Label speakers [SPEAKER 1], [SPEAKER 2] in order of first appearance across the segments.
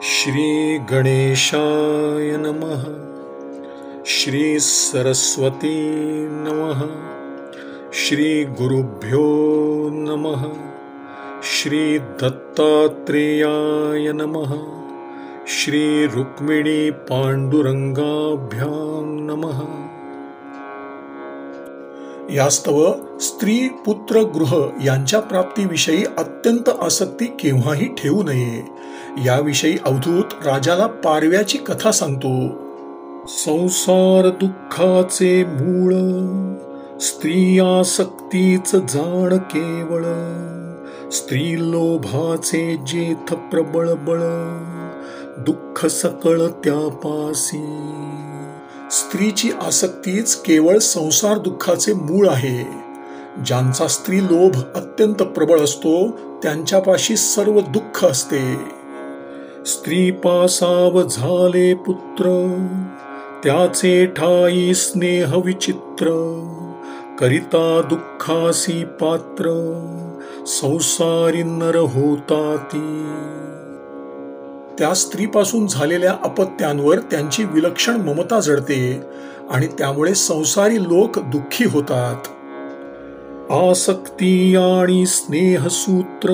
[SPEAKER 1] श्री गणेशाय नमः। श्री सरस्वती नमः। श्री गुरुभ्यो नमः। श्री दत्तात्रेयाय नमः। श्री रुक्मिणी पांडुरंगाभ्यां नमः। यास्तव स्त्री पुत्र गृह यांच्या प्राप्तीविषयी अत्यंत आसक्ती केव्हाही ठेवू नये, याविषयी अवधूत राजाला पारव्याची कथा सांगतो. संसार दुःखाचे मूळ, स्त्री आसक्तीच जाण केवळ. स्त्री लोभाचे जेथ प्रबळ बळ, दुःख सकळ त्यापासी. स्त्रीची आसक्तीच केवळ संसार दुःखाचे मूळ आहे. ज्यांचा स्त्री लोभ अत्यंत प्रबळ असतो त्यांच्यापाशी सर्व दुःख असते. स्त्री पासाव झाले पुत्र, त्याचे ठाई स्नेह विचित्र. करिता दुःखासी पात्र, संसारी नर होता ती. त्या स्त्रीपासून झालेल्या अपत्यांवर त्यांची विलक्षण ममता जडते आणि त्यामुळे संसारी लोक दुःखी होतात. आसक्ती आणि स्नेहसूत्र,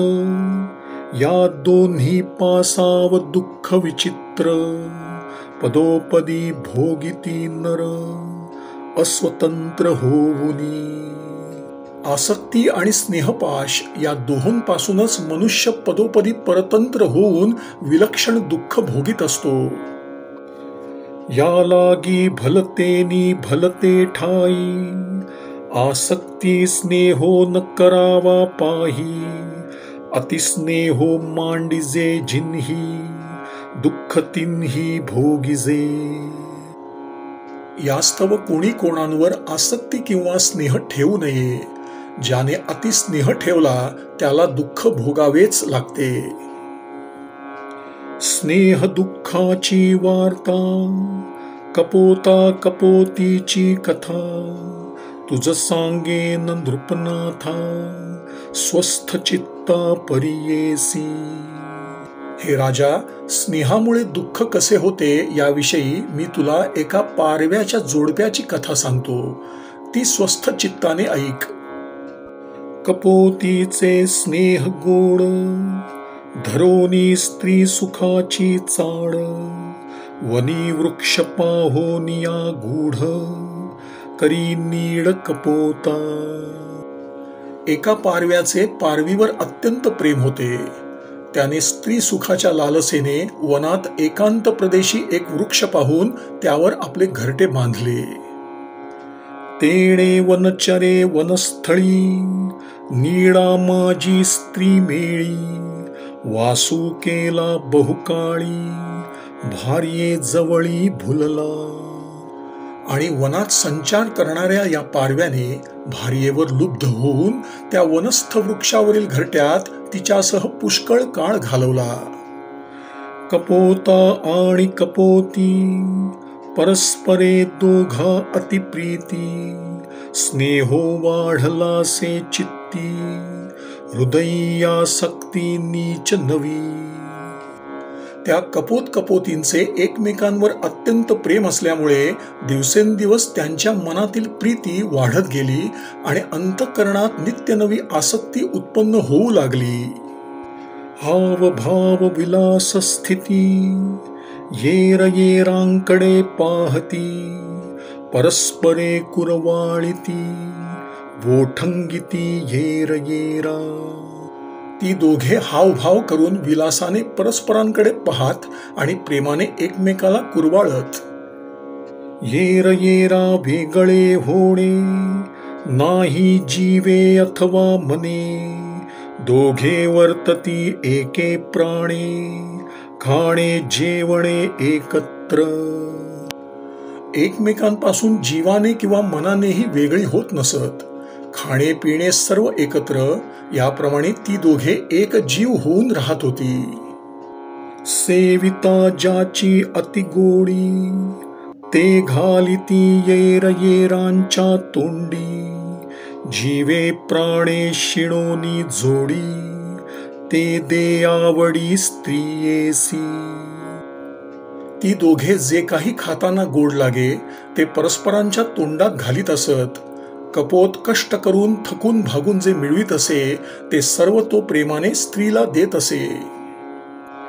[SPEAKER 1] या दोन्ही पासाव दुःख विचित्र. पदोपदी भोगिती नर, अस्वतंत्र होऊनी. आसक्ती आणि स्नेहपाश या दोहोंपासूनच मनुष्य पदोपदी परतंत्र होऊन विलक्षण दुःख भोगीत असतो. या लागी भलतेनी भलते ठाई, आसक्ती स्नेहो न करावा पाही. अतिस्नेहो मांडिजे जिन्ही, दुःख तिन्ही भोगिजे. यास्तव कोणी कोणांवर आसक्ती किंवा स्नेह ठेवू नये. ज्याने अतिस्नेह ठेवला त्याला दुःख भोगावेच लागते. स्नेह दुःखाची वार्ता, कपोता कपोतीची कथा. तुझ सांगेन नृपनाथा, स्वस्थ चित्ता परियेसी. हे राजा, स्नेहामुळे दुःख कसे होते याविषयी मी तुला एका पारव्याच्या जोडप्याची कथा सांगतो. ती स्वस्थ चित्ताने ऐक. कपोतीचे स्नेह गोड, धरोनी स्त्री सुखाची चाड. वनी वृक्ष पाहोनिया गूढ, करी नीड कपोता. एका पारव्याचे पारवीवर अत्यंत प्रेम होते. त्याने स्त्री सुखाच्या लालसेने वनात एकांत प्रदेशी एक वृक्ष पाहून त्यावर आपले घरटे बांधले. तेणे वनचरे वनस्थळी, नीडा माझी स्त्री मेळी. वासू केला बहुकाळी, भार्ये जवळी भुलला. आणि वनात संचार करणाऱ्या या पारव्याने भार्येवर लुब्ध होऊन त्या वनस्थ वृक्षावरील घरट्यात तिच्यासह पुष्कळ काळ घालवला. कपोता आणि कपोती, परस्परे दोघा अतिप्रीती. स्नेहो वाढलासे चित्ती, हृदयासक्ती नीच नवी. त्या कपोत कपोतींचे एकमेकांवर अत्यंत प्रेम असल्यामुळे दिवसेंदिवस त्यांच्या मनातील प्रीती वाढत गेली आणि अंतःकरणात नित्य नवी आसक्ती उत्पन्न होऊ लागली. हाव भाव विलास स्थिती, येर येरांकडे पाहती. परस्परे कुरवाळीती, वोठंगिती येर येरा. ती दोघे हावभाव करून विलासाने परस्परांकडे पाहत आणि प्रेमाने एकमेकाला कुरवाळत. येर येरा वेगळे होणे, नाही जीवे अथवा मने. दोघे वर्तती एके प्राणे, खाणे जेवणे एकत्र. एकमेकांपासून जीवाने किंवा मनानेही वेगळी होत नसत. खाणे पिणे सर्व एकत्र. याप्रमाणे ती दोघे एक जीव होऊन राहत होती. सेविता ज्याची अतिगोडी, ते घालिती येर येरांच्या तोंडी. जीवे प्राणे शिणोनी जोडी, ते दे आवडी स्त्रियेसी. ती दोघे जे काही खाताना गोड लागे ते परस्परांच्या तोंडात घालीत असत. कपोत कष्ट करून थकून भागून जे मिळवीत असे ते सर्व तो प्रेमाने स्त्रीला देत असे.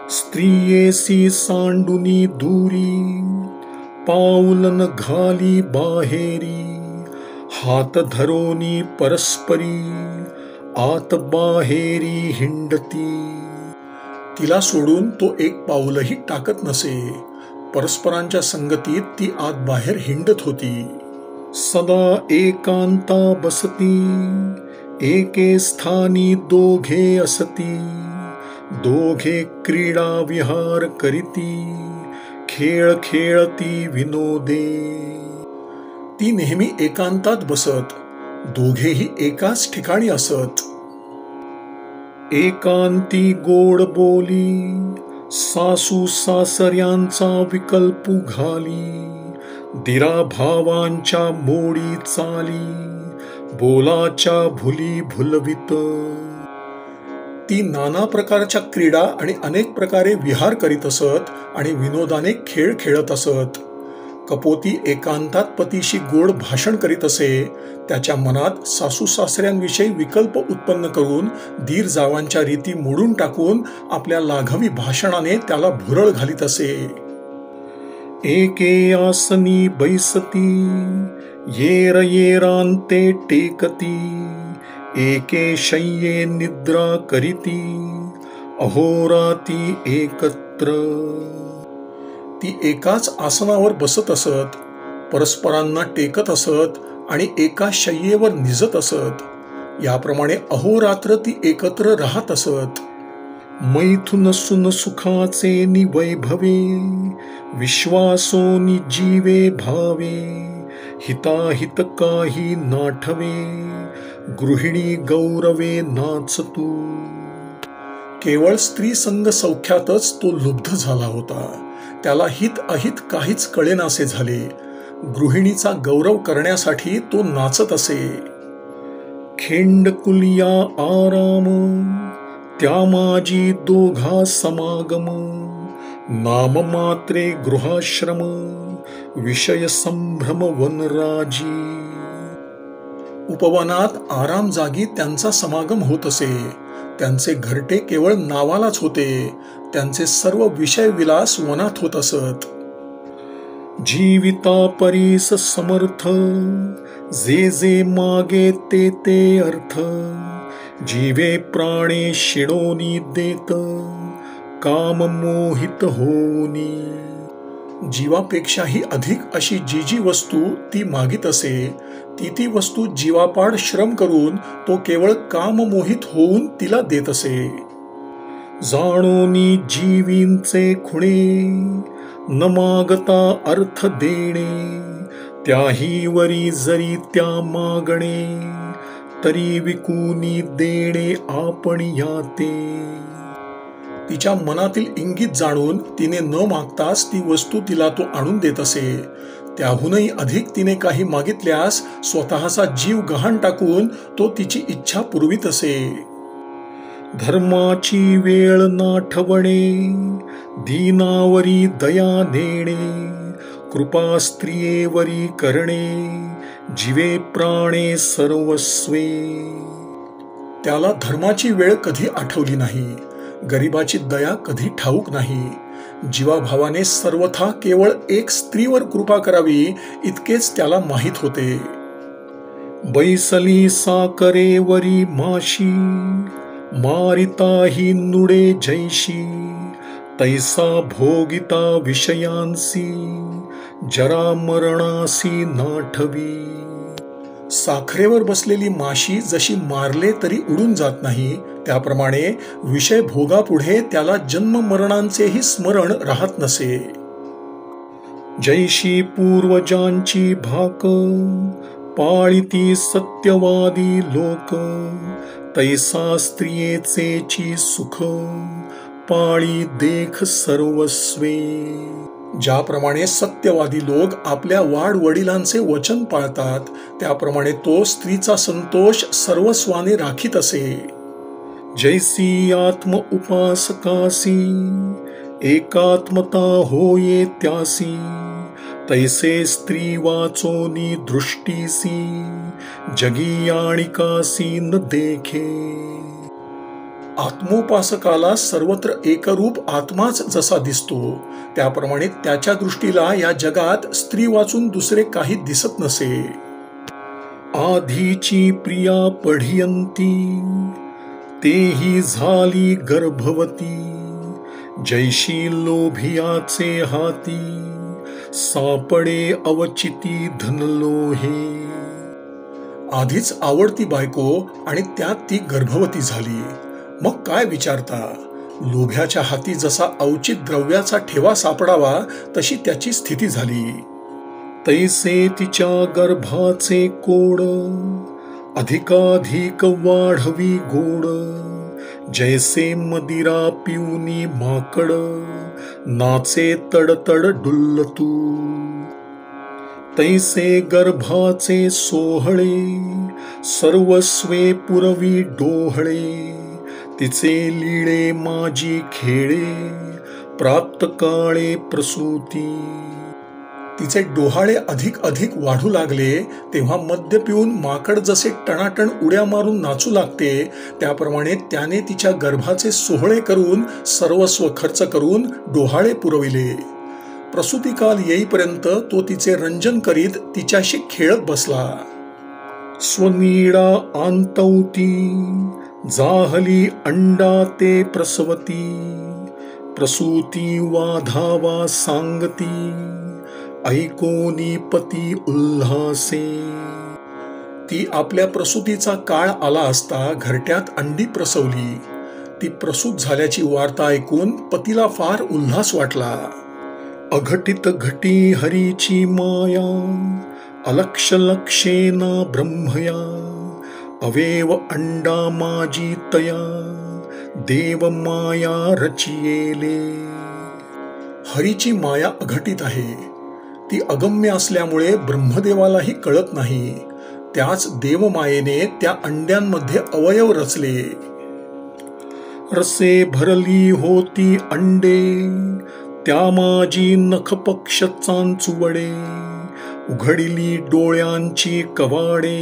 [SPEAKER 1] स्त्रियेसी सांडुनी दूरी, पाऊलन घाली बाहेरी, हात धरोनी परस्परी, आत बाहेरी हिंडती. तिला सोडून तो एक पाऊलही टाकत नसे. परस्परांच्या संगतीत ती आत बाहेर हिंडत होती. सदा एकांता बसती, एके स्थानी दोघे असती, दोघे क्रीडा विहार करीती, खेळ खेळती विनोदे. ती नेहमी एकांतात बसत, दोघेही एकाच ठिकाणी असत. एकांती गोड बोली, सासू सासऱ्यांचा विकल्पू घाली, दिरा भावांच्या मोडी चाली, बोलाच्या भुली भुलवित. ती नाना प्रकारच्या क्रीडा आणि अनेक प्रकारे विहार करीत असत आणि विनोदाने खेळ खेळत असत. कपोती एकांतात पतीशी गोड भाषण करीत असे. त्याच्या मनात सासू सासऱ्यांविषयी विकल्प उत्पन्न करून दीर जावांच्या रीती मोडून टाकून आपल्या लाघवी भाषणाने त्याला भुरळ घालीत असे. एके आसनी बैसती, येर येरांते टेकती, एके शय्ये निद्रा करीती, अहोराती एकत्र. ती एकाच आसनावर बसत असत, परस्परांना टेकत असत आणि एका शय्येवर निजत असत. याप्रमाणे अहोरात्र ती एकत्र राहत असत. मैथुन सुन सुखाचे निवैभवे, विश्वासोनी जीवे भावे, हिताहित काही नाठवे, गृहिणी गौरवे नाचतू. केवळ स्त्री संग सौख्यातच तो लुब्ध झाला होता. त्याला हित अहित काहीच कळेनासे झाले. गृहिणीचा गौरव करण्यासाठी तो नाचत असे. खेंडकुलिया आराम, त्या माझी दोघा समागम, नाम मात्रे गृहाश्रम, विषय संभ्रम वनराजी. उपवनात आराम जागी त्यांचा समागम होत असे. त्यांचे घरटे केवळ नावालाच होते. त्यांचे सर्व विषय विलास वनात होत असत. जीविता परीस समर्थ, जे जे मागे ते ते अर्थ, जीवे प्राणे शिडोनी देत, काम मोहित होनी. जीवापेक्षाही अधिक अशी जी जी वस्तू ती मागित असे, ती वस्तू जीवापाड श्रम करून तो केवळ काममोहित होऊन तिला देत असे. जाणोनी जीवींचे खुणे, न मागता अर्थ देणे, त्याही वरी जरी त्या मागणे, तरी विकूनी देणे आपण याते. तिच्या मनातील इंगित जाणून तिने न मागताच ती वस्तू तिला तो आणून देत असे. त्याहूनही अधिक तिने काही मागितल्यास स्वतःचा जीव गहाण टाकून तो तिची इच्छा पुरवित असे. धर्माची वेळ नाठवणे, दीनावरी दया नेणे, कृपा स्त्रियेवरी करणे, जीवे प्राणे सर्वस्वे. त्याला धर्माची वेळ कधी आठवली नाही. गरिबाची दया कधी ठाऊक नाही. जीवाभावाने सर्वथा केवळ एक स्त्रीवर कृपा करावी इतकेच त्याला माहीत होते. बैसली साकरेवरी माशी, मारिताही नुडे जैशी, तैसा भोगिता विषयांसी, जरा मरणासी नाठवी. साखरेवर बसलेली माशी जशी मारले तरी उडून जात नाही, त्याप्रमाणे विषय भोगापुढे त्याला जन्म मरणांचेही स्मरण राहत नसे. जैशी पूर्वजांची भाक, पाळिती सत्यवादी लोक, तैसा स्त्रियेचेची सुख, पाळी देख सर्वस्वे. ज्याप्रमाणे सत्यवादी लोक आपल्या वाडवडिलांचे वचन पाळतात, त्याप्रमाणे तो स्त्रीचा संतोष सर्वस्वाने राखीत असे. जैसी आत्म उपासकासी एकात्मता होये त्यासी, तैसे स्त्री वाचोनी दृष्टीसी जगी आणिकासी न देखे. आत्मोपासकाला सर्वत्र एकरूप आत्माच जसा दिसतो, त्याप्रमाणे त्याच्या दृष्टीला या जगात स्त्री वाचून दुसरे काही दिसत नसे. आधीची प्रिया पढियंती तेही झाली गर्भवती, जैशी लोभियाचे हाती सापडे अवचिती धनलोहे. आधीच आवडती बायको आणि त्यात ती गर्भवती झाली, मग काय विचारता. लोभ्याच्या हाती जसा अवचित द्रव्याचा ठेवा सापडावा तशी त्याची स्थिती झाली. तैसे तिच्या गर्भाचे कोड अधिकाधिक वाढवी गोड, जैसे मदिरा पिऊनी माकड नाचे तडतड डुल्लतू. तैसे गर्भाचे सोहळे सर्वस्वे पुरवी डोहळे, तिचे लीळे माझी खेळे प्राप्त काळे प्रसूती. तिचे डोहाळे अधिक अधिक वाढू लागले तेव्हा मद्य पिऊन माकड जसे टणाटण उड्या मारून नाचू लागते, त्याप्रमाणे त्याने तिच्या गर्भाचे सोहळे करून सर्वस्व खर्च करून डोहाळे पुरविले. प्रसूतिकाल येईपर्यंत तो तिचे रंजन करीत तिच्याशी खेळत बसला. स्वनीडा आंतवती जाहली अंडा ते प्रसवती, प्रसूती वाधावा सांगती ऐकोनी पती उल्हासे. ती आपल्या प्रसूतीचा काळ आला असता घरट्यात अंडी प्रसवली. ती प्रसूत झाल्याची वार्ता ऐकून पतीला फार उल्हास वाटला. अघटित घटी हरीची माया अलक्ष लक्षेना ब्रह्मया, अवेव अंडा माझी तया देव माया रचियेले. हरीची माया अघटित आहे, ती अगम्य असल्यामुळे ब्रह्मदेवालाही कळत नाही. त्याच देवमायेने त्या अंड्यांमध्ये अवयव रचले. रसे भरली होती अंडे त्या माझी नखपक्ष चांचुवडे, उघडिली डोळ्यांची कवाडे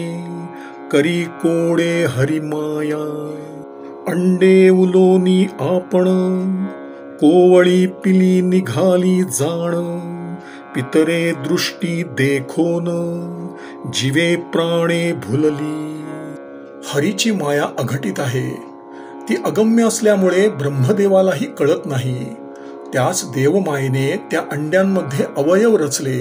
[SPEAKER 1] करी कोडे हरिमाया. अंडे उलोनी आपण कोवळी पिली निघाली जाण, पितरे दृष्टी देखोन जीवे प्राणे भुलली. हरीची माया अघटित आहे, ती अगम्य असल्यामुळे ब्रह्मदेवालाही कळत नाही. त्याच देवमायेने त्या अंड्यांमध्ये अवयव रचले.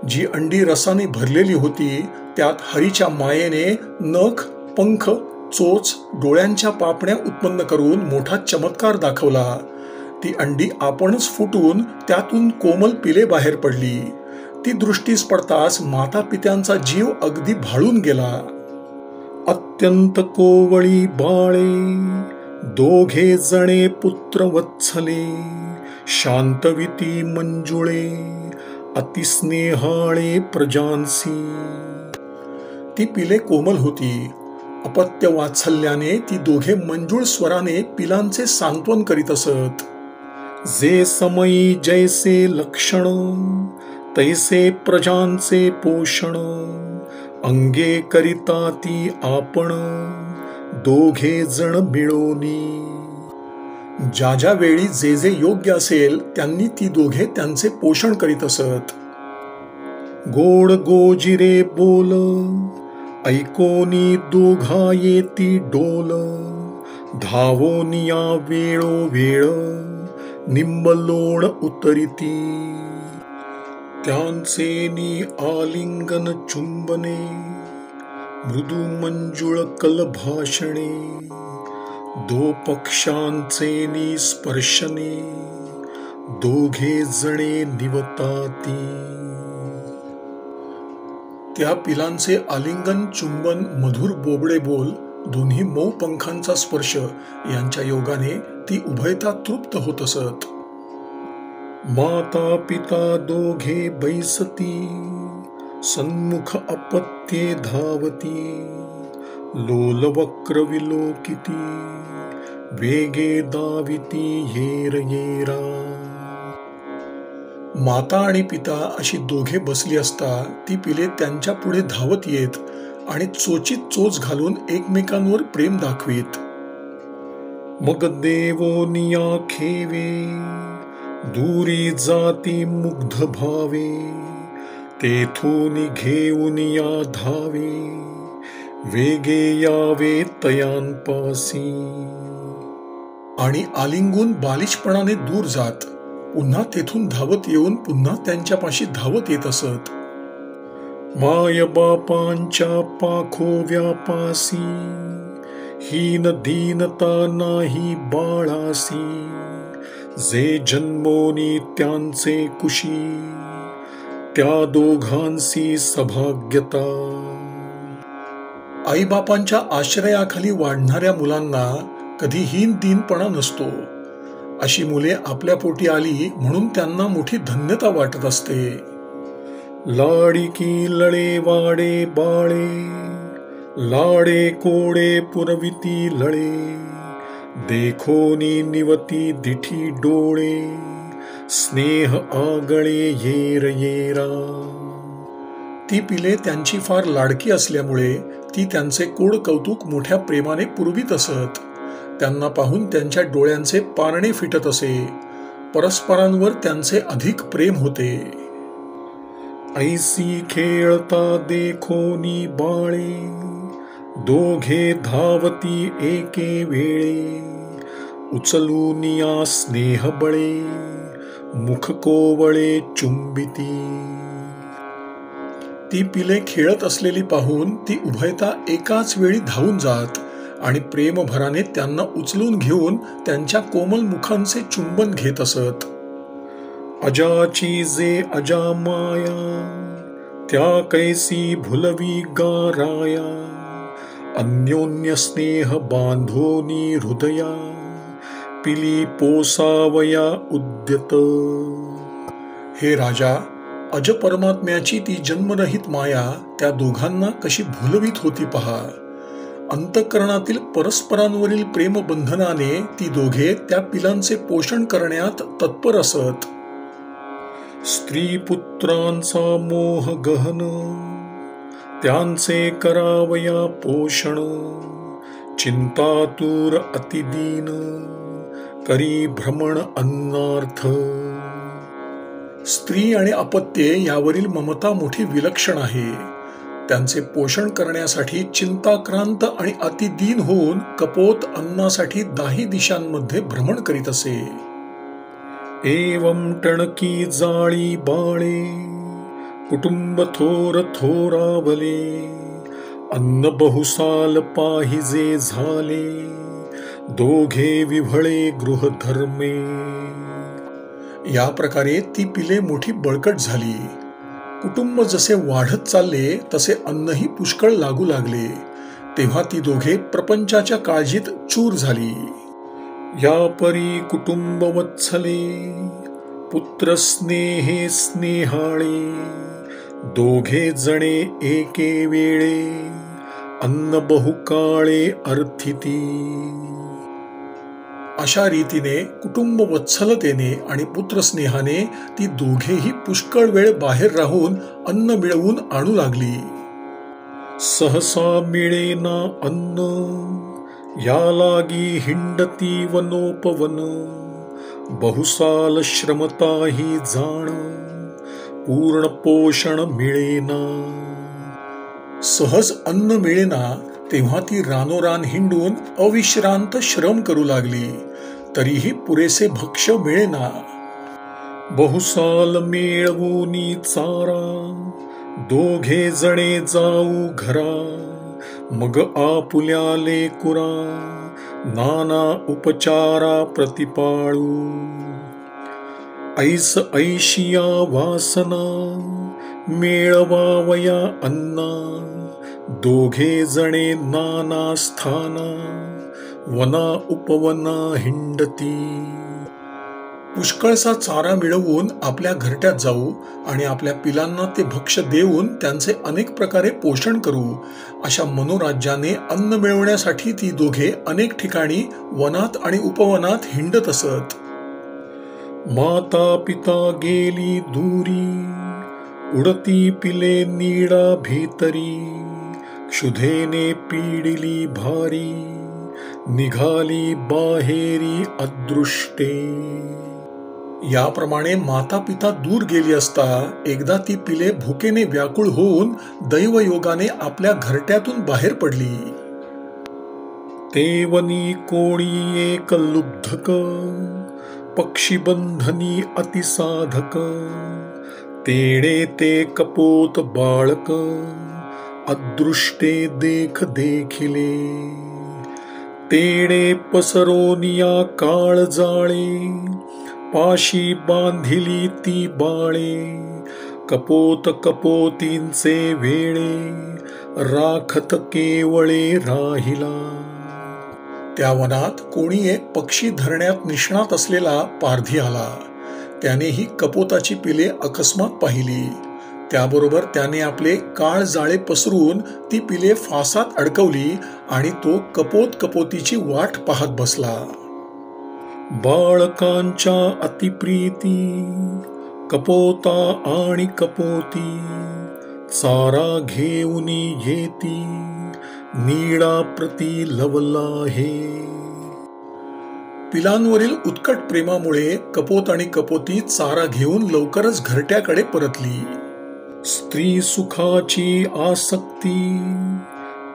[SPEAKER 1] जी अंडी रसाने भरलेली होती त्यात हरीच्या मायेने नख, पंख, चोच, डोळ्यांच्या पापण्या उत्पन्न करून मोठा चमत्कार दाखवला. ती अंडी आपणच फुटून त्यातून कोमल पिले बाहेर पडली. ती दृष्टीस पडताच माता पित्यांचा जीव अगदी भाळून गेला. अत्यंत कोवळी बाळे दोघे जणे पुत्र वत्सले, शांतविती मंजुळे अतिस्नेहाळे प्रजांसी. ती पिले कोमल होती. अपत्य वात्सल्याने ती दोघे मंजूळ स्वराने पिलांचे सांत्वन करीत असत. जे समयी जैसे लक्षण तैसे प्रजांचे पोषण, अंगे करिता ती आपण दोघे जण मिळोनी. ज्या ज्या वेळी जे जे योग्य असेल त्यांनी ती दोघे त्यांचे पोषण करीत असत. गोड गोजिरे बोल ऐकोनी दोघा येती डोल, धावोनिया वेळो वेळ निंबलोण उतरिती. त्यांचेनी आलिंगन चुंबने मृदू मंजुळ कलभाषणे, दो पक्षांचेनी स्पर्शने दोघे जणे निवताती. त्या पिलांचे आलिंगन, चुंबन, मधुर बोबडे बोल, दोन्ही मऊ पंखांचा स्पर्श यांच्या योगाने ती उभयता तृप्त होत असत. माता पिता दोघे बैसती सन्मुख अपत्ये धावती, लोल वक्र विलोकिती वेगे दाविती येर येरा. माता आणि पिता अशी दोघे बसली असता ती पिले त्यांच्या पुढे धावत येत आणि चोचीत चोच घालून एकमेकांवर प्रेम दाखवीत. मग देवोनिया खेवे, दूरी जाती मुग्ध भावे, तेथून घेऊन या धावे, वेगे यावे तयांपासी. आणि आलिंगून बालिशपणाने दूर जात पुन्हा तेथून धावत येऊन पुन्हा त्यांच्यापाशी धावत येत असत. माय बापांच्या पाखोव्यापासी, हीन दीनता नाही बाळासी, जे जन्मोनी त्यांचे कुशी, त्या दोघांसी सभाग्यता. आईबापांच्या आश्रयाखाली वाढणाऱ्या मुलांना कधी हीन दीनपणा नसतो. अशी मुले आपल्या पोटी आली म्हणून त्यांना मोठी धन्यता वाटत असते. लाडीकी लळे वाडे बाळे, लाडे कोडे पुरविती लळे, देखोनी निवती दिठी डोळे, स्नेह आगळे येर येरा. ती पिले त्यांची फार लाडकी असल्यामुळे ती त्यांचे कोड कौतुक मोठ्या प्रेमाने पुरवीत असत. त्यांना पाहून त्यांच्या डोळ्यांचे पारणे फिटत असे. परस्परांवर त्यांचे अधिक प्रेम होते. ऐसी खेळता देखोनी बाळे, दोघे धावती एके वेळे, उचलूनिया स्नेह बळे, मुख कोवळे चुंबिती. ती पिले खेळत असलेली पाहून ती उभयता एकाच वेळी धावून जात आणि प्रेमभराने त्यांना उचलून घेऊन त्यांच्या कोमल मुखांचे चुंबन घेत असत. अजाची जे अजा माया, त्या कैसी भुलवी गाराया, अन्योन्य स्नेह बांधोनी हृदया, पिली पोसावया उद्यत. हे राजा, अज परमात्म्याची ती जन्मरहित माया त्या दोघांना कशी भुलवीत होती पहा. अंतःकरणातील परस्परांवरील प्रेमबंधनाने ती दोघे त्या पिलांचे पोषण करण्यात तत्पर असत. स्त्री पुत्रांचा मोह गहन, त्यांचे करावया पोषण, चिंतातूर अतिदीन, करी भ्रमण अन्नार्थ. स्त्री आणि अपत्ये यावरील ममता मोठी विलक्षण आहे. त्यांचे पोषण करण्यासाठी चिंताक्रांत आणि अतिदीन होऊन कपोत अन्नासाठी दाही दिशांमध्ये भ्रमण करीत असे. एवं टणकी जाळी बाळे, कुटुंब थोर थोरावले, अन्न बहुसाल पाहिजे झाले, दोघे विभळे गृहधर्मे. या प्रकारे ती पिले मोठी बळकट झाली. कुटुंब जसे वाढत चालले तसे अन्नही पुष्कळ लागू लागले. तेव्हा ती दोघे प्रपंचाच्या काळजीत चूर झाली. या परी कुटुंब वत्सले, पुत्र स्नेहे स्नेहाळे, दोघे जणे एके वेळे, अन्न बहुकाळे अर्थिती. अशा रीतीने कुटुंब वत्सलतेने आणि पुत्रस्नेहाने ती दोघेही पुष्कळ वेळ बाहेर राहून अन्न मिळवून आणू लागली. सहसा मिळेना अन्न, या लागी हिंडती वनोपवन, बहुसाल श्रमताही जाण, पूर्ण पोषण मिळेना. सहज अन्न मिळेना तेव्हा ती रानोरान हिंडून अविश्रांत श्रम करू लागली, तरीही पुरेसे भक्ष्य मिळेना. बहुसाल मिळवूनी चारा, दोघे जणे जाऊ घरा, मग आपुल्या लेकुरा, नाना उपचारा प्रतिपाळू. ऐस ऐशिया वासना, मेळवावया अन्ना, दोघे जणे नाना स्थाना, वना उपवना हिंडती. पुष्कळसा चारा मिळवून आपल्या घरट्यात जाऊ आणि आपल्या पिलांना ते भक्ष्य देऊन त्यांचे अनेक प्रकारे पोषण करू, अशा मनोराज्याने अन्न मिळवण्यासाठी ती दोघे अनेक ठिकाणी वनात आणि उपवनात हिंडत असत. माता पिता गेली दूरी, उडती पिले नीडा भीतरी, क्षुधेने पीडिली भारी, निघाली बाहेरी अदृष्टे. याप्रमाणे माता पिता दूर गेली असता एकदा ती पिले भुकेने व्याकुळ होऊन दैवयोगाने आपल्या घरट्यातून बाहेर पडली. तेवनी कोणी एक लुब्धक, पक्षीबंधनी अतिसाधक, तेडे ते कपोत बाळक, अदृष्टे देख देखिले. तेडे पसरोनिया काळ जाळे, पाशी बांधिली ती बाळे, कपोत कपोतींचे वेळे, राखत केवळे राहिला. त्या वनात कोणी एक पक्षी धरण्यात निष्णात असलेला पारधी आला. त्याने ही कपोताची पिले अकस्मात पाहिली. त्याबरोबर त्याने आपले काळ जाळे पसरून ती पिले फासात अडकवली आणि तो कपोत कपोतीची वाट पाहत बसला. बाळकांच्या अतिप्रीती, कपोता आणि कपोती, चारा घेऊन येती, नीडा प्रती लवला हे. पिलांवरील उत्कट प्रेमामुळे कपोत आणि कपोती चारा घेऊन लवकरच घरट्याकडे परतली. स्त्री सुखाची आसक्ती,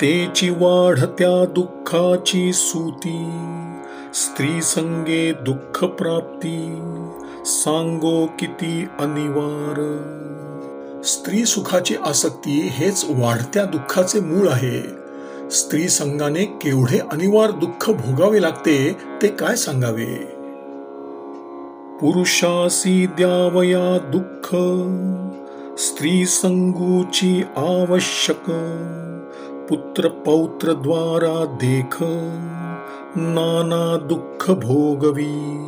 [SPEAKER 1] तेची वाढत्या दुःखाची सूती, स्त्री संगे दुःख प्राप्ती, सांगो किती अनिवार. स्त्री सुखाची आसक्ती हेच वाढत्या दुःखाचे मूळ आहे. स्त्री संगाने केवढे अनिवार्य दुःख भोगावे लागते ते काय सांगावे. पुरुषासी द्यावया दुःख, स्त्री संगूची आवश्यक, पुत्र पौत्र द्वारा देख, नाना दुःख भोगवी.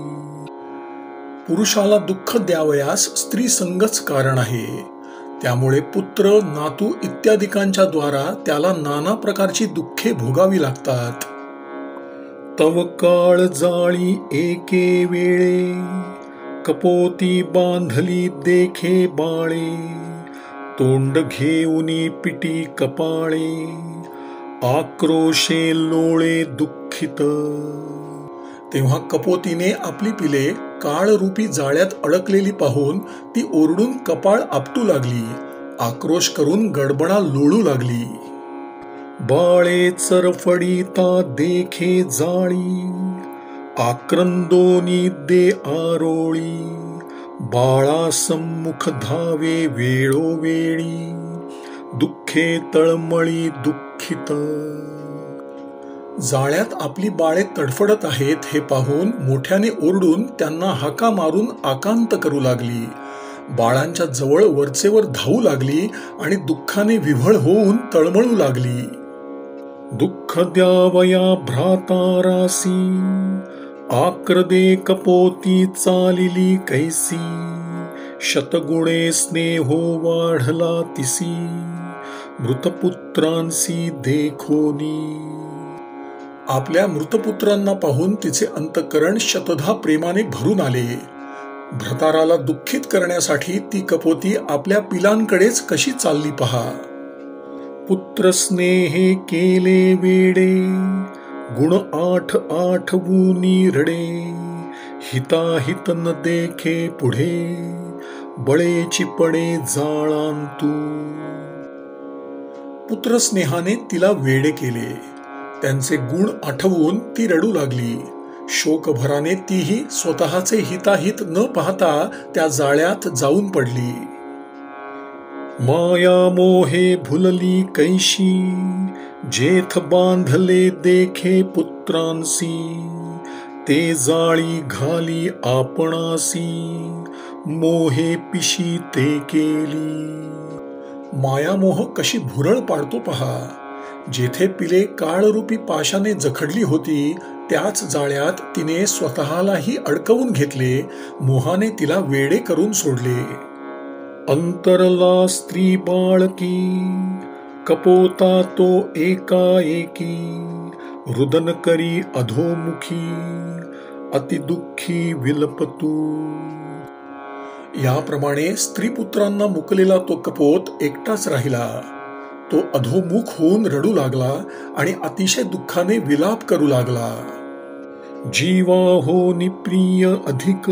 [SPEAKER 1] पुरुषाला दुःख द्यावयास स्त्री संगच कारण आहे. त्यामुळे पुत्र नातू इत्यादिकांच्या द्वारा त्याला नाना प्रकारची दुःखे भोगावी लागतात. तव काळ जाळी एके वेळे, कपोती बांधली देखे बाळे, तोंड घेऊनी पिटी कपाळे, आक्रोशे लोळे दुःखित. तेव्हा कपोतीने आपली पिले काळरूपी जाळ्यात अडकलेली पाहून ती ओरडून कपाळ आपटू लागली, आक्रोश करून गडबडा लोळू लागली. बाळे चरफडीता देखे जाळी, आक्रंदोनी दे आरोळी, बाळा सम्मुख धावे वेळोवेळी, दुःखे तळमळी दुःखित. जाळ्यात आपली बाळे तडफडत आहेत हे पाहून मोठ्याने ओरडून त्यांना हाका मारून आकांत करू लागली. बाळांच्या जवळ वरचेवर धावू लागली आणि दुःखाने विव्हळ होऊन तळमळू लागली. दुःख द्यावया भ्रातारासी, आक्रदे कपोती चालिली कैसी, शतगुणे स्नेहो वाढला तिसी, मृतपुत्रांसी देखोनी. आपल्या मृतपुत्रांना पाहून तिचे अंतःकरण शतधा प्रेमाने भरून आले. भ्रताराला दुःखित करण्यासाठी ती कपोती आपल्या पिलांकडेच कशी चालली पहा. पुत्र स्नेहे केले वेडे, गुण आठ आठवूनी रडे, हिताहित न देखे पुढे, बळेची पडे जाळांतू. पुत्र स्नेहाने तिला वेडे केले. त्यांचे गुण आठवून ती रडू लागली. शोकभराने तीही स्वतःचे हिताहित न पाहता त्या जाळ्यात जाऊन पडली. माया मोहे भुलली कैशी, जेथ बांधले देखे पुत्रांसी, ते जाळी घाली आपणासी, मोहे पिशी ते केली. मायामोह कशी भुरळ पाडतो पहा. जेथे पिले काळरूपी पाशाने जखडली होती त्याच जाळ्यात तिने स्वतःलाही अडकवून घेतले, मोहाने तिला वेडे करून सोडले. अंतरला स्त्री बाळकी, कपोता तो एकाएकी, रुदन करी अधोमुखी, अतिदुःखी विलपतू. याप्रमाणे स्त्रीपुत्रांना मुकलेला तो कपोत एकटाच राहिला. तो अधोमुख होऊन रडू लागला आणि अतिशय दुःखाने विलाप करू लागला. जीवा हो निप्रिय अधिक,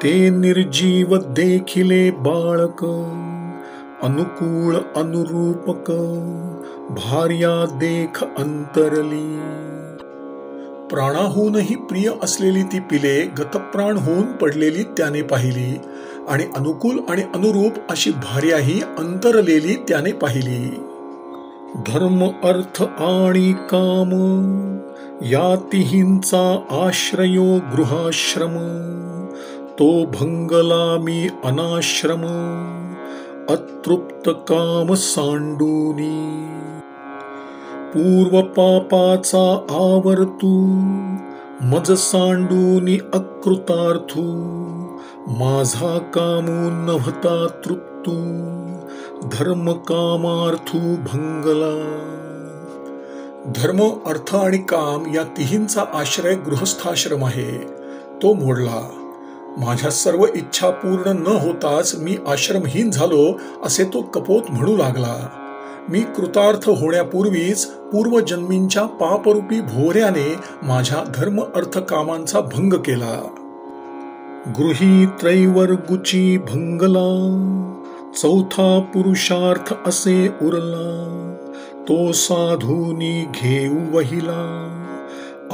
[SPEAKER 1] ते निर्जीव देखिले बाळक, अनुकूल अनुरूपक, भार्या देख अंतरली. प्राणाहूनही प्रिय असलेली ती पिले गतप्राण होऊन पडलेली त्याने पाहिली आणि अनुकूल आणि अनुरूप अशी भार्याही अंतरलेली त्याने पाहिली. धर्म अर्थ आणि काम, या तिहींचा आश्रयो गृहाश्रम, तो भंगला मी अनाश्रम, अतृप्त काम सांडूनी. पूर्व पापाचा आवर्तू, मज सांडूनी अकृतार्थू, माझा कामू नव्हता तृप्तू, धर्म कामार्थू भंगला. धर्म अर्थ आणि काम या तिहींचा आश्रय गृहस्थाश्रम आहे, तो मोडला. माझ्या सर्व इच्छा पूर्ण न होताच मी आश्रमहीन झालो असे तो कपोत म्हणू लागला. मी कृतार्थ होण्यापूर्वीच पूर्वजन्मींच्या पापरूपी भोवऱ्याने माझ्या धर्म अर्थ कामांचा भंग केला. गृही त्रैवर्गुची भंगला, चौथा पुरुषार्थ असे उरला, तो साधूनी घेऊ वहिला,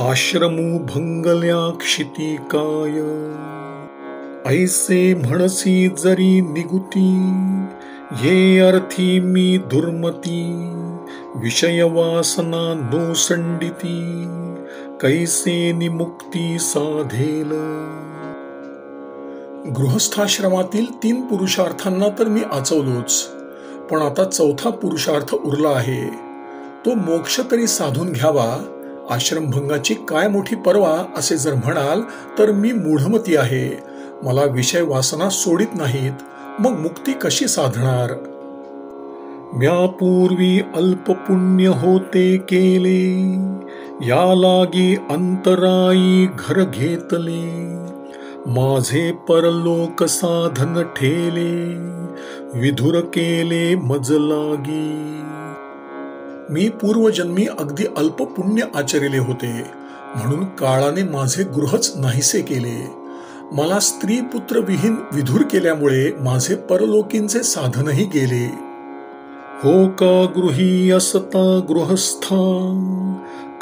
[SPEAKER 1] आश्रमू भंगल्या क्षितिकाय. ऐसे म्हणसी जरी निगुती, ये अर्थी मी दुर्मती, विषय वासना नोसंडिती, कैसे निमुक्ती साधेल. गृहस्थाश्रमातील 3 पुरुषार्थांना तर मी आचवलोच, पण आता चौथा पुरुषार्थ उरला आहे. तो मोक्ष तरी साधून घ्यावा. आश्रमभंगाची काय मोठी पर्वा असे जर म्हणाल तर मी मूढमती आहे. मला विषय वासना सोडित नाहीत, मग मुक्ती कशी साधणार. म्या पूर्वी अल्प पुण्य होते केले, या लागी अंतराई घर घेतले, माझे परलोक साधन ठेले, विधुर केले मज लागी. मी पूर्वजन्मी अगदी अल्प पुण्य आचरिले होते, म्हणून काळाने माझे गृहच नाहीसे केले. मला स्त्री पुत्र विहीन विधुर केल्यामुळे माझे परलोकींचे साधनही गेले. हो का गृही असता गृहस्था,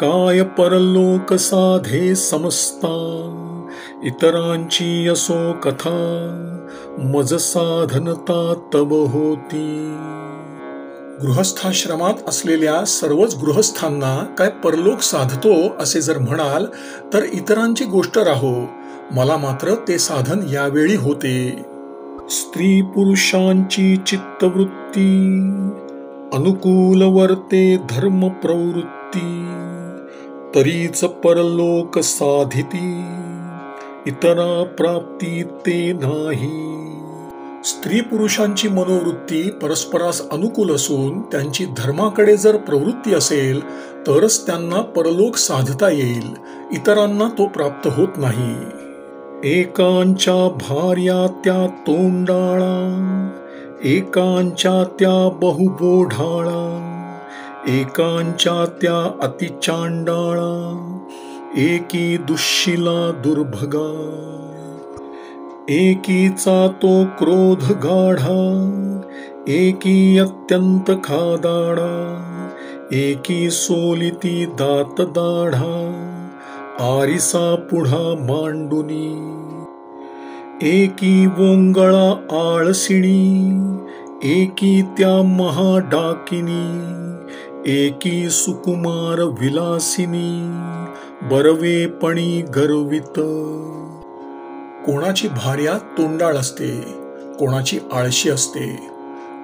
[SPEAKER 1] काय परलोक साधे समजता, इतरांची असो कथा, मज साधनता तब होती. गृहस्थाश्रमात असलेल्या सर्वच गृहस्थांना काय परलोक साधतो असे जर म्हणाल तर इतरांची गोष्ट राहो, मला मात्र ते साधन यावेळी होते. स्त्री पुरुषांची चित्तवृत्ती, अनुकूल वर्ते धर्म प्रवृत्ती, तरीच परलोक साधिती, इतरा प्राप्ती ते नाही. स्त्री पुरुषांची मनोवृत्ती परस्परास अनुकूल असून त्यांची धर्माकडे जर प्रवृत्ती असेल तरच त्यांना परलोक साधता येईल, इतरांना तो प्राप्त होत नाही. एकांच्या भार्या त्या तोंडाळा, एकांच्या त्या बहुबोढाळा, एकांच्या त्या अतिचांडाळा, एकी दुःशिला दुर्भगा. एकीचा तो क्रोध गाढा, एकी अत्यंत खादाडा, एकी सोलिती दात दाढा, आरिसा पुढा मांडुनी. एकी वोंगळा आळसिणी, एकी त्या महाडाकिनी, एकी सुकुमार विलासिनी, बरवेपणी गर्वित. कोणाची भार्या तोंडाळ असते, कोणाची आळशी असते,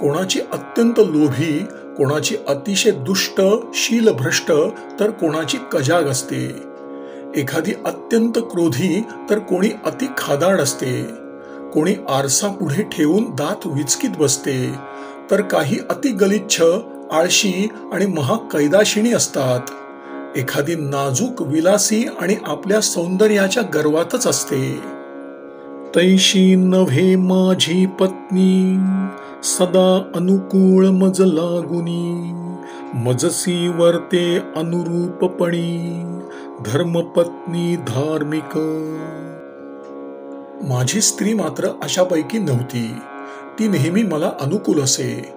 [SPEAKER 1] कोणाची अत्यंत लोभी, कोणाची अतिशय दुष्ट शीलभ्रष्ट, तर कोणाची कजाग असते. एखादी अत्यंत क्रोधी तर कोणी अति खादाड असते. कोणी आरसा पुढे ठेवून दात विचकीत बसते, तर काही अति गलिच्छ, आळशी आणि महाकैदाशिणी असतात. एखादी नाजूक, विलासी आणि आपल्या सौंदर्याच्या गर्वातच असते. तैशी नव्हे माझी पत्नी, सदा अनुकूळ मज लागुनी. मजसी वर्ते अनुरूपपणी, धर्मपत्नी धार्मिक. माझी स्त्री मात्र अशापैकी नव्हती. ती नेहमी मला अनुकूल असे.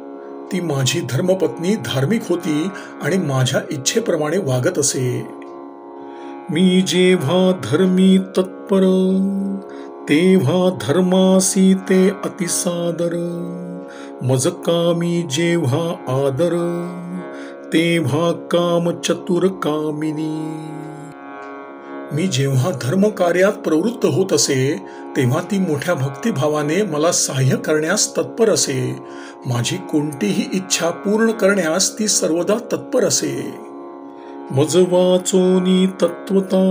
[SPEAKER 1] ती माझी धर्मपत्नी धार्मिक होती आणि माझ्या इच्छेप्रमाणे वागत असे. मी जेव्हा धर्मी तत्पर, तेव्हा धर्मासी ते अतिसादर. मज कामी जेव्हा आदर, तेव्हा काम चतुर कामिनी. मी जेव्हा धर्मकार्यात प्रवृत्त होत असे, तेव्हा ती मोठ्या भक्तिभावाने मला सहाय्य करण्यास तत्पर असे. माझी कोणतीही इच्छा पूर्ण करण्यास ती सर्वदा तत्पर असे. मज वाचोनी तत्वता,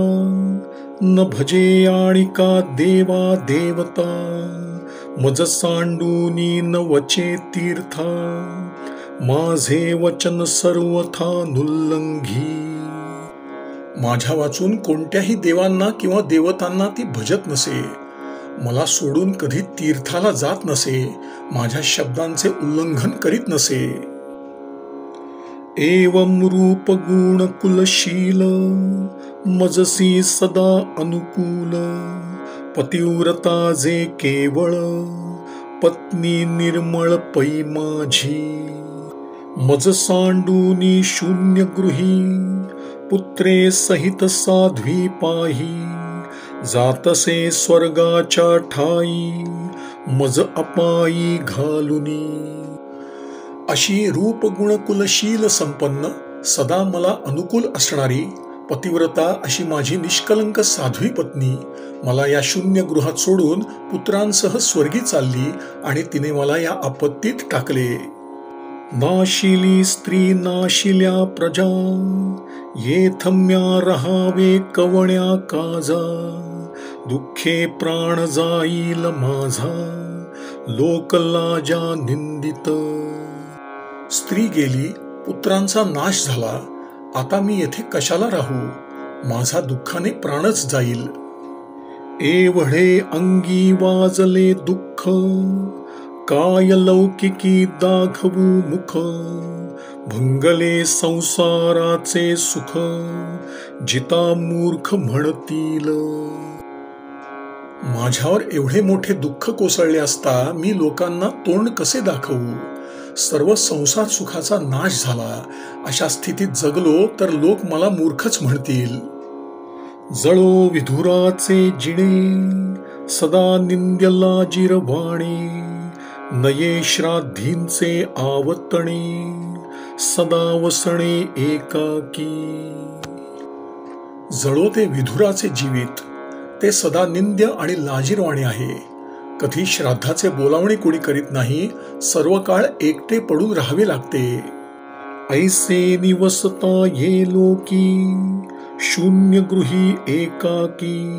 [SPEAKER 1] न भजे आणिका देवा देवता. मज सांडूनी न वचे तीर्था, माझे वचन सर्वथा नुल्लंघी. माझ्या वाचून कोणत्याही देवांना किंवा देवतांना ती भजत नसे. मला सोडून कधी तीर्थाला जात नसे. माझ्या शब्दांचे उल्लंघन करीत नसे. एवं रूप गुण कुलशील, मजसी सदा अनुकूल. पतिव्रता जे केवळ, पत्नी निर्मळ पै माझी. मज सांडूनी शून्य गृही, पुत्रे सहित साध्वी पाही. जातसे स्वर्गाच्या ठाई, मज अपायी घालुनी. अशी रूपगुण कुलशील संपन्न, सदा मला अनुकूल असणारी, पतिव्रता अशी माझी निष्कलंक साध्वी पत्नी मला या शून्य गृहात सोडून पुत्रांसह स्वर्गी चालली आणि तिने मला या आपत्तीत टाकले. नाशिली स्त्री नाशिल्या प्रजा, येथम्या रहावे कवण्या काजा. दुःखे प्राण जाईल माझा, लोक लाजा निंदित. स्त्री गेली, पुत्रांचा नाश झाला, आता मी येथे कशाला राहू. माझा दुःखाने प्राणच जाईल. एवढे अंगी वाजले दुःख, काय लौकिकी दाखवू मुख. भंगले संसाराचे सुख, जिता मूर्ख म्हणतील. माझ्यावर एवढे मोठे दुःख कोसळले असता मी लोकांना तोंड कसे दाखवू. सर्व संसार सुखाचा नाश झाला. अशा स्थितीत जगलो तर लोक मला मूर्खच म्हणतील. जळो विधुराचे जिणे, सदा निंद्य लाजिरवाणे. नये श्राद्धींचे आवतणे, सदा वसणे एकाकी. जळो ते विधुराचे जीवित, ते सदा निंद्य आणि लाजिरवाणे आहे. कधी श्राद्धाचे बोलावणे कोणी करीत नाही. सर्व काळ एकटे पडून राहावे लागते. ऐसे निवसता ये लोकी, शून्य गृही एकाकी.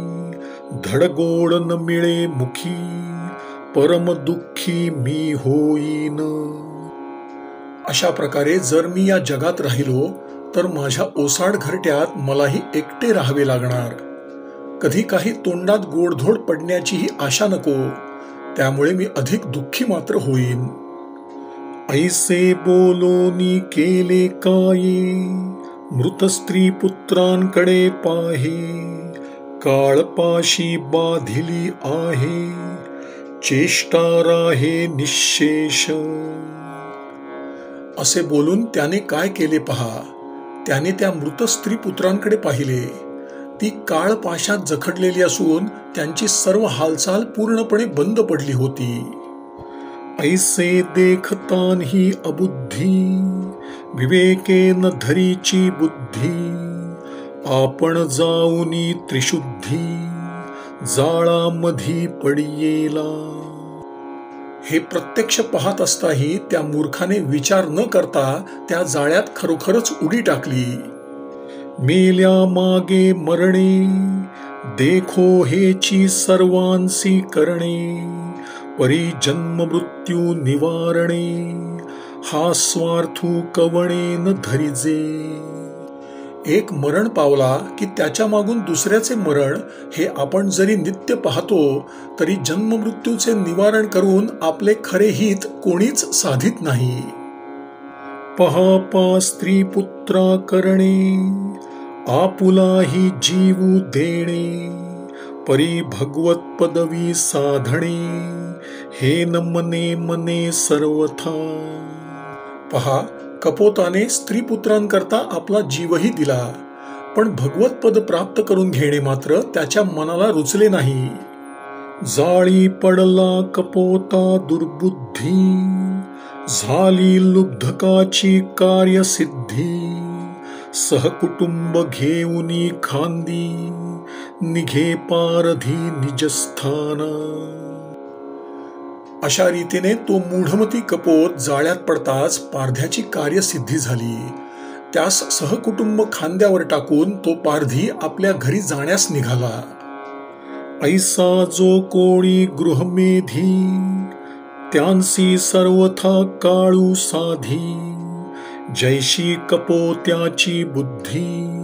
[SPEAKER 1] धडगोड न मिळे मुखी, परम दुःखी मी होईन. अशा प्रकारे जर मी या जगात राहिलो तर माझ्या ओसाड घरट्यात मलाही एकटे राहावे लागणार. कधी काही तोंडात गोडधोड पडण्याचीही आशा नको. त्यामुळे मी अधिक दुःखी मात्र होईन. ऐसे बोलोनी केले काये, मृत स्त्री पुत्रांकडे पाहे. काळपाशी बाधिली आहे, चेष्टा राहे निशेष. असे बोलून त्याने काय केले पहा. त्याने त्या मृत स्त्री पुत्रांकडे पाहिले. ती काळपाशात जखडलेली असून त्यांची सर्व हालचाल पूर्णपणे बंद पडली होती. ऐसे देखतान ही अबुद्धी, विवेके न धरीची बुद्धी. आपण जाऊनी त्रिशुद्धी, जाळामधी पडियेला. हे प्रत्यक्ष पाहत असताही त्या मूर्खाने विचार न करता त्या जाळ्यात खरोखरच उडी टाकली. मेल्या मागे मरणे, देखो हेची सर्वांसी करणे, परी जन्म मृत्यू निवारणे, हा स्वार्थू कवणे न धरिजे. एक मरण पावला की त्याच्या मागून दुसऱ्याचे मरण हे आपण जरी नित्य पाहतो तरी जन्म मृत्यूचे निवारण करून आपले खरे हित कोणीच साधित नाही. पहा स्त्री पुत्रा करणे, आपुलाही जीवू देणे, परी भगवत पदवी साधणे, हे न मने मने सर्वथा. पहा, कपोताने स्त्री पुत्रांकरता आपला जीवही दिला, पण भगवत पद प्राप्त करून घेणे मात्र त्याच्या मनाला रुचले नाही. जाळी पडला कपोता दुर्बुद्धी, झाली लुब्धकाची कार्यसिद्धी, सहकुटुंब घेऊनी खांदी, निघे पारधी निजस्थाना. अशा रीतीने तो मूढमती कपोत जाळ्यात पडताच पारध्याची कार्यसिद्धी झाली. त्यास सहकुटुंब खांद्यावर टाकून तो पारधी आपल्या घरी जाण्यास निघाला. ऐसा जो कोणी गृहमेधी, त्यांसी सर्वथा काळू साधी, जैशी कपोत्याची बुद्धी,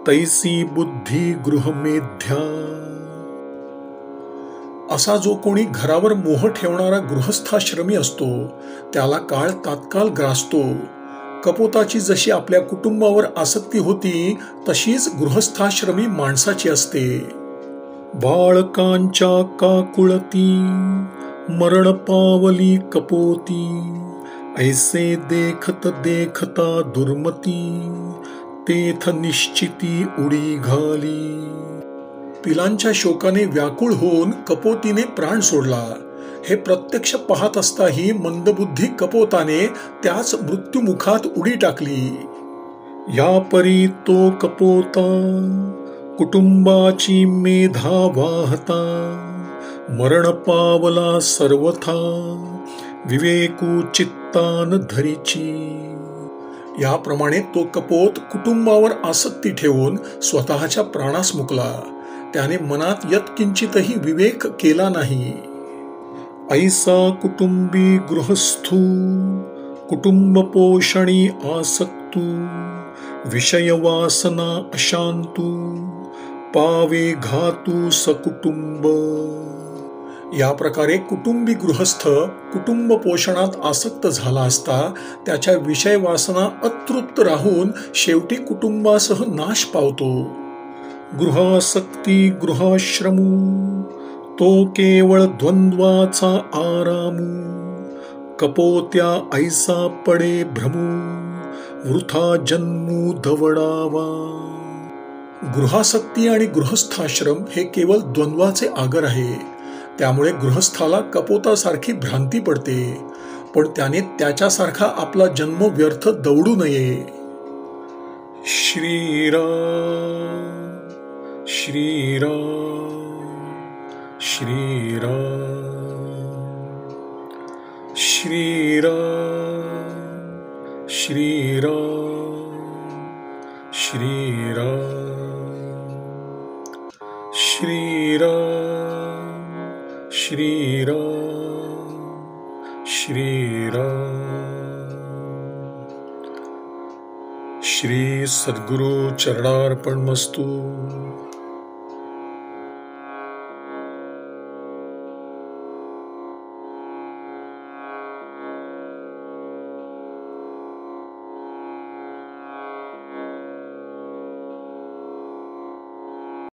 [SPEAKER 1] तैसी बुद्धी गृहमेध्या. असा जो कोणी घरावर मोह ठेवणारा गृहस्थाश्रमी असतो त्याला काळ तात्काळ ग्रासतो. कपोताची जशी आपल्या कुटुंबावर आसक्ती होती तशीच गृहस्थाश्रमी माणसाची असते. बाळकांच्या काकुळती, मरण पावली कपोती, ऐसे देखत देखता दुर्मती, तेथ निश्चिती उडी घाली. पिलांच्या शोकाने व्याकुळ होऊन कपोतीने प्राण सोडला. हे प्रत्यक्ष पाहत असताही मंदबुद्धी कपोताने त्याच मृत्युमुखात उडी टाकली. या परी तो कपोता, कुटुंबाची मेधा वाहता, मरण पावला सर्वथा, विवेकू चित्तान धरीची. याप्रमाणे तो कपोत कुटुंबावर आसक्ती ठेवून स्वतःच्या प्राणास मुकला. त्याने मनात यत्किंचितही विवेक केला नाही. ऐसा कुटुंबी गृहस्थू, कुटुंब पोषणी आसक्तू, विषय वासना अशांतू, पावे घातू सकुटुंब. या प्रकारे कुटुंबी गृहस्थ कुटुंब पोषणात आसक्त झाला असता त्याच्या विषय वासना अतृप्त राहून शेवटी कुटुंबासह नाश पावतो. गृहासक्ती गृहाश्रमू, तो केवळ द्वंद्वाचा आरामू, कपोत्या ऐसा पडे भ्रमू, वृथा जन्मू दवडावा. गृहासक्ती आणि गृहस्थाश्रम हे केवळ द्वंद्वाचे आगर आहे. त्यामुळे गृहस्थाला कपोतासारखी भ्रांती पडते, पण त्याने त्याच्यासारखा आपला जन्म व्यर्थ दवडू नये. श्रीराम श्रीराम श्रीराम श्रीराम श्रीराम श्रीराम श्रीराम श्रीराम श्रीराम. श्री सद्गुरु चरणार्पणमस्तु.